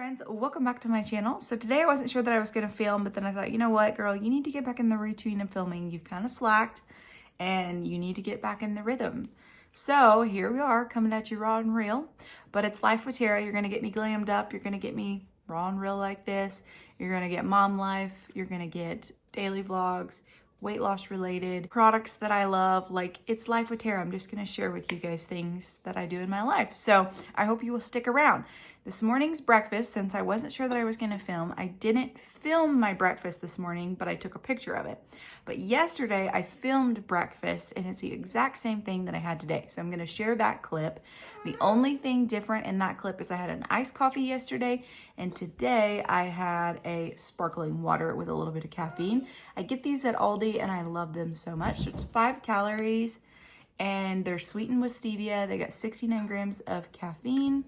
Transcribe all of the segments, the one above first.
friends, welcome back to my channel. So today I wasn't sure that I was going to film, but then I thought, you know what, girl, you need to get back in the routine of filming. You've kind of slacked and you need to get back in the rhythm. So here we are coming at you raw and real, but it's life with Tara. You're going to get me glammed up. You're going to get me raw and real like this. You're going to get mom life. You're going to get daily vlogs, weight loss related products that I love. Like, it's life with Tara. I'm just going to share with you guys things that I do in my life. So I hope you will stick around. This morning's breakfast, since I wasn't sure that I was going to film, I didn't film my breakfast this morning, but I took a picture of it. But yesterday I filmed breakfast and it's the exact same thing that I had today. So I'm going to share that clip. The only thing different in that clip is I had an iced coffee yesterday, and today I had a sparkling water with a little bit of caffeine. I get these at Aldi and I love them so much. So it's 5 calories and they're sweetened with stevia. They got 69 grams of caffeine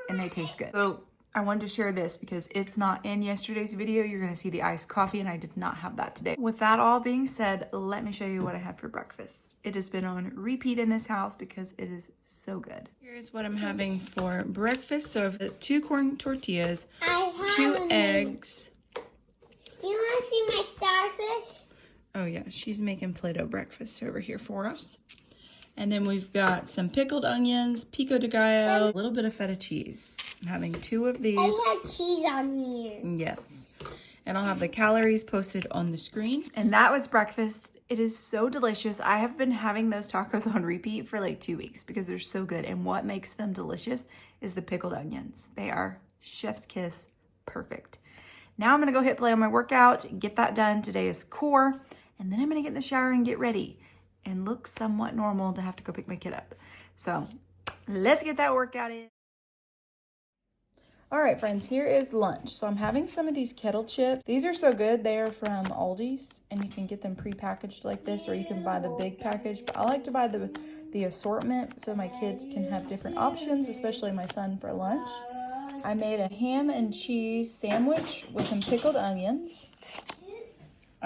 and they taste good. So I wanted to share this because it's not in yesterday's video. You're gonna see the iced coffee and I did not have that today. With that all being said, let me show you what I had for breakfast. It has been on repeat in this house because it is so good. Here's what I'm having for breakfast. So I've got 2 corn tortillas, 2 eggs. Do you wanna see my starfish? Oh yeah, she's making Play-Doh breakfast over here for us. And then we've got some pickled onions, pico de gallo, a little bit of feta cheese. I'm having 2 of these. I have cheese on here. Yes. And I'll have the calories posted on the screen. And that was breakfast. It is so delicious. I have been having those tacos on repeat for like 2 weeks because they're so good. And what makes them delicious is the pickled onions. They are chef's kiss perfect. Now I'm gonna go hit play on my workout, get that done. Today is core. And then I'm gonna get in the shower and get ready and look somewhat normal to have to go pick my kid up. So let's get that workout in. All right, friends, here is lunch. So I'm having some of these kettle chips. These are so good. They are from Aldi's and you can get them pre-packaged like this, or you can buy the big package. But I like to buy the assortment so my kids can have different options, especially my son for lunch. I made a ham and cheese sandwich with some pickled onions.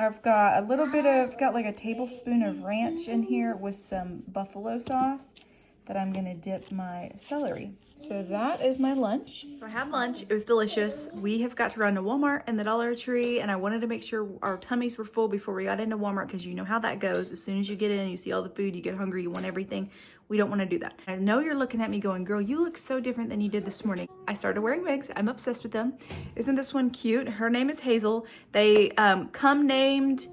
I've got like a tablespoon of ranch in here with some buffalo sauce that I'm gonna dip my celery. So that is my lunch. So I had lunch, it was delicious. We have got to run to Walmart and the Dollar Tree, and I wanted to make sure our tummies were full before we got into Walmart, because you know how that goes. As soon as you get in, you see all the food, you get hungry, you want everything. We don't want to do that. I know you're looking at me going, girl, you look so different than you did this morning. I started wearing wigs. I'm obsessed with them. Isn't this one cute? Her name is Hazel. They come named.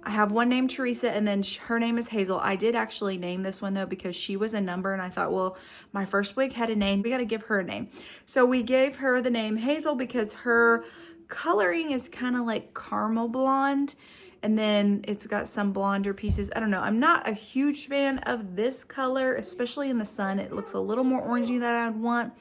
I have one named Teresa, and then her name is Hazel. I did actually name this one though because she was a number, and I thought, well, my first wig had a name. We got to give her a name. So we gave her the name Hazel because her coloring is kind of like caramel blonde, and then it's got some blonder pieces. I don't know. I'm not a huge fan of this color, especially in the sun. It looks a little more orangey than I'd want,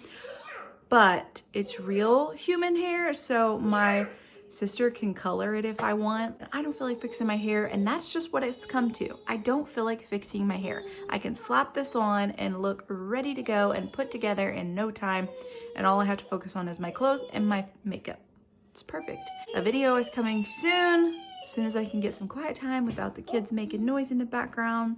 but it's real human hair, so my sister can color it if I want. I don't feel like fixing my hair, and that's just what it's come to. I don't feel like fixing my hair. I can slap this on and look ready to go and put together in no time, and all I have to focus on is my clothes and my makeup. It's perfect. A video is coming soon. As soon as I can get some quiet time without the kids making noise in the background,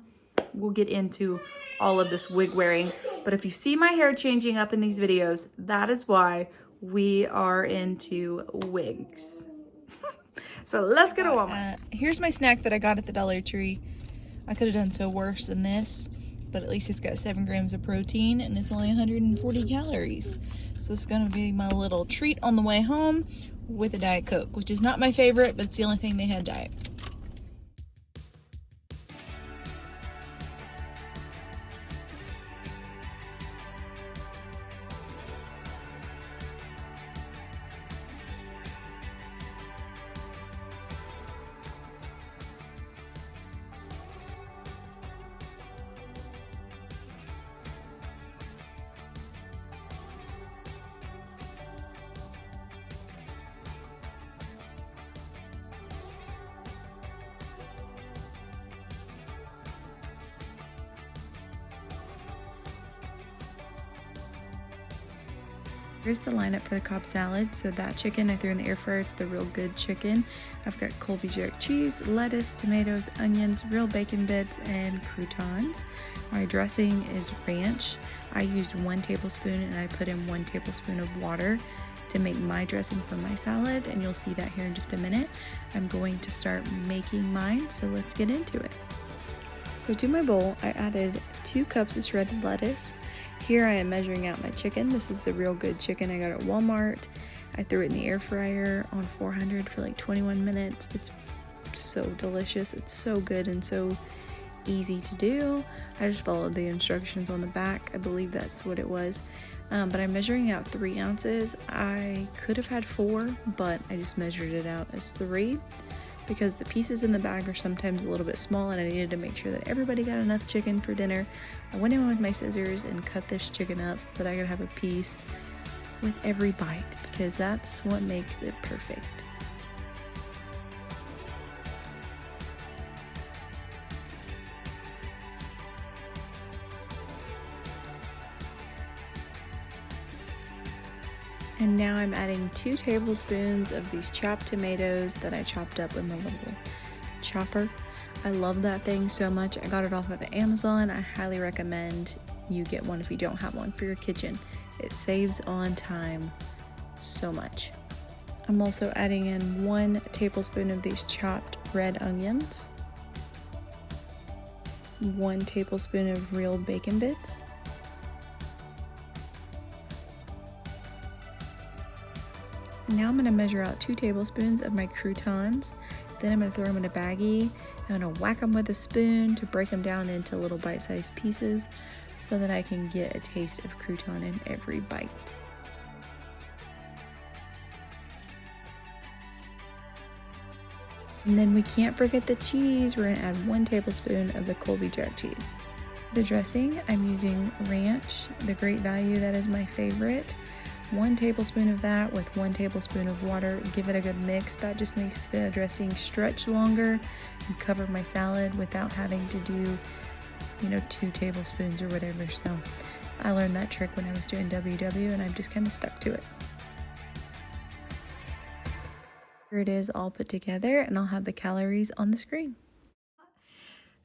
we'll get into all of this wig wearing. But if you see my hair changing up in these videos, that is why we are into wigs. So let's go to Walmart. Here's my snack that I got at the Dollar Tree. I could have done so worse than this, but at least it's got 7 grams of protein and it's only 140 calories. So it's gonna be my little treat on the way home with a Diet Coke, which is not my favorite, but it's the only thing they had diet. Here's the lineup for the Cobb salad. So that chicken I threw in the air fryer, it's the real good chicken. I've got Colby Jack cheese, lettuce, tomatoes, onions, real bacon bits, and croutons. My dressing is ranch. I used 1 tablespoon and I put in 1 tablespoon of water. to make my dressing for my salad, and you'll see that here in just a minute. I'm going to start making mine, so let's get into it. So to my bowl, I added 2 cups of shredded lettuce. Here I am measuring out my chicken. This is the Real Good chicken I got at Walmart. I threw it in the air fryer on 400 for like 21 minutes. It's so delicious. It's so good and so easy to do. I just followed the instructions on the back. I believe that's what it was. But I'm measuring out 3 ounces. I could have had 4, but I just measured it out as 3 because the pieces in the bag are sometimes a little bit small and I needed to make sure that everybody got enough chicken for dinner. I went in with my scissors and cut this chicken up so that I could have a piece with every bite because that's what makes it perfect. And now I'm adding 2 tablespoons of these chopped tomatoes that I chopped up with my little chopper. I love that thing so much. I got it off of Amazon. I highly recommend you get one if you don't have one for your kitchen. It saves on time so much. I'm also adding in 1 tablespoon of these chopped red onions, 1 tablespoon of real bacon bits, now I'm going to measure out 2 tablespoons of my croutons. Then I'm going to throw them in a baggie. I'm going to whack them with a spoon to break them down into little bite-sized pieces so that I can get a taste of crouton in every bite. And then we can't forget the cheese. We're going to add 1 tablespoon of the Colby Jack cheese. The dressing, I'm using ranch, the Great Value, that is my favorite. 1 tablespoon of that with 1 tablespoon of water. Give it a good mix. That just makes the dressing stretch longer and cover my salad without having to do, 2 tablespoons or whatever. So I learned that trick when I was doing WW and I've just kind of stuck to it. Here it is all put together and I'll have the calories on the screen.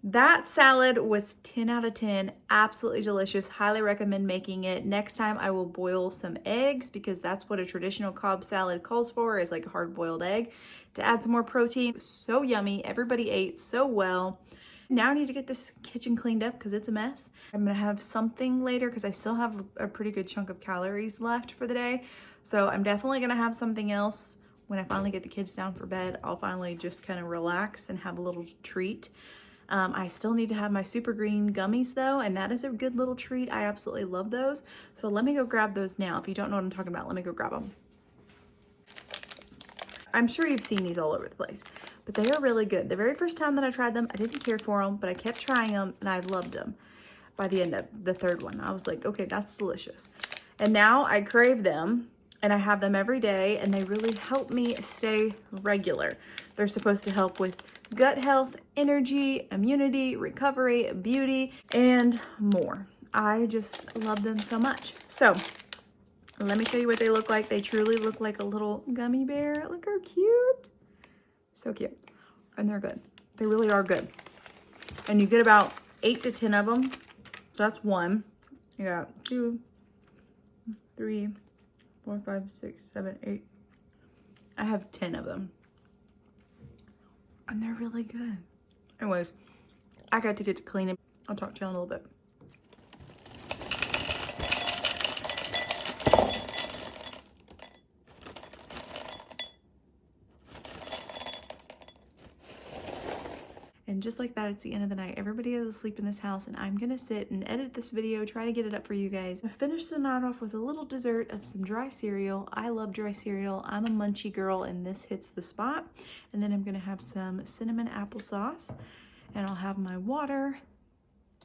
That salad was 10 out of 10, absolutely delicious. Highly recommend making it. Next time I will boil some eggs because that's what a traditional Cobb salad calls for, is like a hard-boiled egg to add some more protein. So yummy. Everybody ate so well. Now I need to get this kitchen cleaned up because it's a mess. I'm gonna have something later because I still have a pretty good chunk of calories left for the day. So I'm definitely gonna have something else when I finally get the kids down for bed. I'll finally just kind of relax and have a little treat. I still need to have my super green gummies though, and that is a good little treat. I absolutely love those. So let me go grab those now. If you don't know what I'm talking about, let me go grab them. I'm sure you've seen these all over the place, but they are really good. The very first time that I tried them, I didn't care for them, but I kept trying them and I loved them. By the end of the 3rd one, I was like, okay, that's delicious. And now I crave them and I have them every day and they really help me stay regular. They're supposed to help with gut health, energy, immunity, recovery, beauty, and more. I just love them so much. So let me show you what they look like. They truly look like a little gummy bear. Look how cute. So cute. And they're good. They really are good. And you get about 8 to 10 of them. So that's 1. You got 2, 3, 4, 5, 6, 7, 8. I have 10 of them. And they're really good. Anyways, I got to get to clean it. I'll talk to you in a little bit. And just like that, it's the end of the night. Everybody is asleep in this house and I'm gonna sit and edit this video, try to get it up for you guys. I finished the night off with a little dessert of some dry cereal. I love dry cereal. I'm a munchy girl and this hits the spot. And then I'm gonna have some cinnamon applesauce and I'll have my water.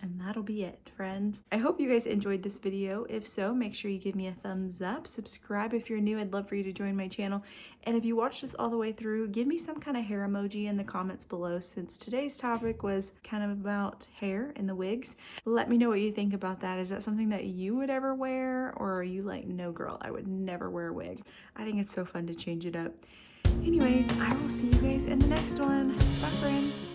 And that'll be it, friends. I hope you guys enjoyed this video. If so, make sure you give me a thumbs up. Subscribe if you're new. I'd love for you to join my channel. And if you watched this all the way through, give me some kind of hair emoji in the comments below, since today's topic was kind of about hair and the wigs. Let me know what you think about that. Is that something that you would ever wear? Or are you like, no girl, I would never wear a wig? I think it's so fun to change it up. Anyways, I will see you guys in the next one. Bye, friends.